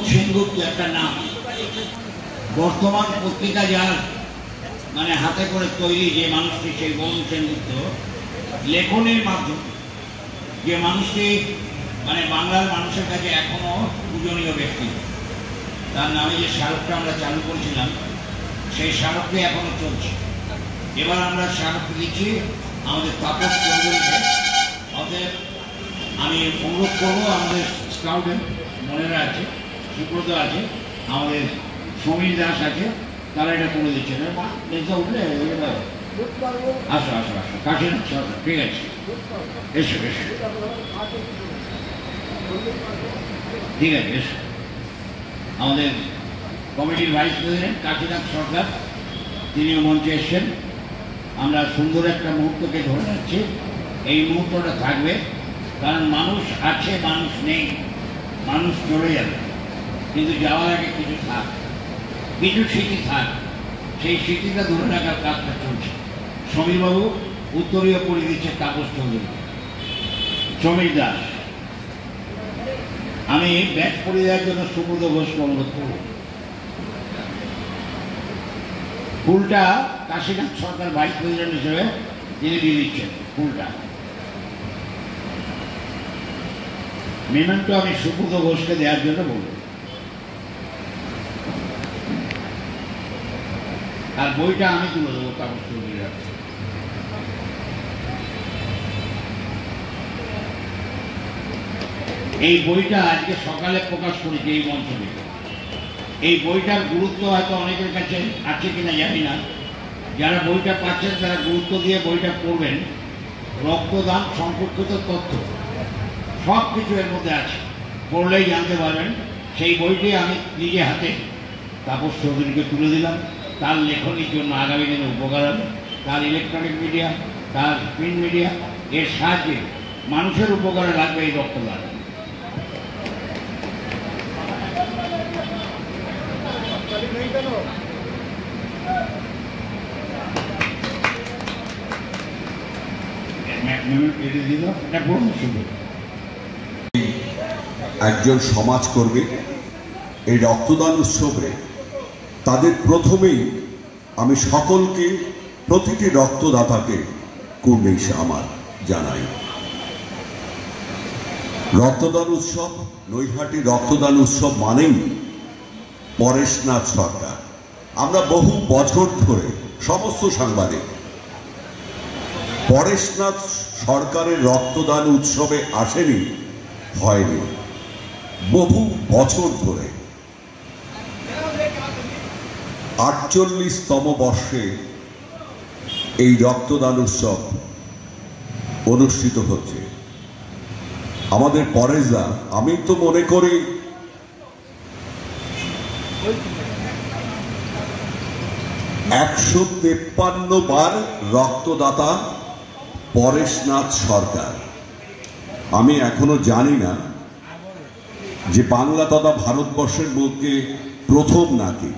সেনগুপ্ত একটা নাম। বর্তমান পত্রিকা যার মানে হাতে করে তৈরি যে মানুষটি, সেই বরুণ সেনগুপ্ত লেখনের মাধ্যমে যে মানুষটি মানে বাংলার মানুষের কাছে এখনো পূজনীয় ব্যক্তি, তার নামে যে স্মারকটা আমরা চালু করেছিলাম সেই স্মারকটি এখনো চলছে। এবার আমরা স্মারক দিচ্ছি আমাদের তাপস চৌধুরীকে। অতএব আমি অনুরোধ করবো, আমাদের স্কাউটের মনেরা আছে, সুব্রত আছে, আমাদের সমীর দাস আছে, তারা এটা করে দিচ্ছে। উঠলে আসো আসো আসো, কাছে ঠিক আছে, এসো এসো, ঠিক আছে এসো। আমাদের কমিটির ভাইস প্রেসিডেন্ট কাশীনাথ সরকার, তিনিও মঞ্চে এসছেন। আমরা সুন্দর একটা মুহূর্তকে ধরে রাখছি, এই মুহূর্তটা থাকবে, কারণ মানুষ আছে, মানুষ নেই, মানুষ চলে যাবে, কিন্তু যাওয়ার আগে কিছু থাক, কিছু স্মৃতি থাক, সেই স্মৃতিটা ধরে রাখার কাজটা চলছে। সমীরবাবু উত্তরীয় করে দিচ্ছে তাপস চৌধুরী, সমীর দাস। আমি ব্যাচ করে দেওয়ার জন্য সুব্রত ঘোষকে অনুরোধ করব। ফুলটা কাশীনাথ সরকার ভাইস প্রেসিডেন্ট হিসেবে তিনি দিয়ে দিচ্ছেন ফুলটা। মেমেন্টো আমি সুব্রত ঘোষকে দেওয়ার জন্য বলব। আর বইটা আমি তুলে দেবো তাপস চৌধুরীর হাতে। এই বইটা আজকে সকালে প্রকাশ করেছে এই মঞ্চ থেকে। এই বইটার গুরুত্ব হয়তো অনেকের কাছে আছে কিনা জানি না, যারা বইটা পাচ্ছেন তারা গুরুত্ব দিয়ে বইটা পড়বেন। রক্তদান সম্পর্কিত তথ্য সব কিছু এর মধ্যে আছে, পড়লেই জানতে পারবেন। সেই বইটি আমি নিজে হাতে তাপস চৌধুরীকে তুলে দিলাম। তার লেখনির জন্য আগামী দিনে উপকার হবে, তার ইলেকট্রনিক মিডিয়া, তার প্রিন্ট মিডিয়া, এর সাহায্যে মানুষের উপকারে লাগবে এই রক্তদান। একজন সমাজকর্মী এই রক্তদান উৎসবে তাদের প্রথমেই আমি সকলকে, প্রতিটি রক্তদাতাকে কুর্নিশ আমার জানাই। রক্তদান উৎসব, নৈহাটি রক্তদান উৎসব মানেই পরেশনাথ সরকার। আমরা বহু বছর ধরে সমস্ত সাংবাদিক পরেশনাথ সরকারের রক্তদান উৎসবে আসেনি, হয়নি, বহু বছর ধরে 48তম বর্ষে এই রক্তদান উৎসব অনুষ্ঠিত হচ্ছে। আমাদের পরেশদা, আমি তো মনে করি 153 বার রক্তদাতা পরেশনাথ সরকার। আমি এখনো জানি না যে বাংলা তথা ভারতবর্ষের মধ্যে প্রথম নাকি।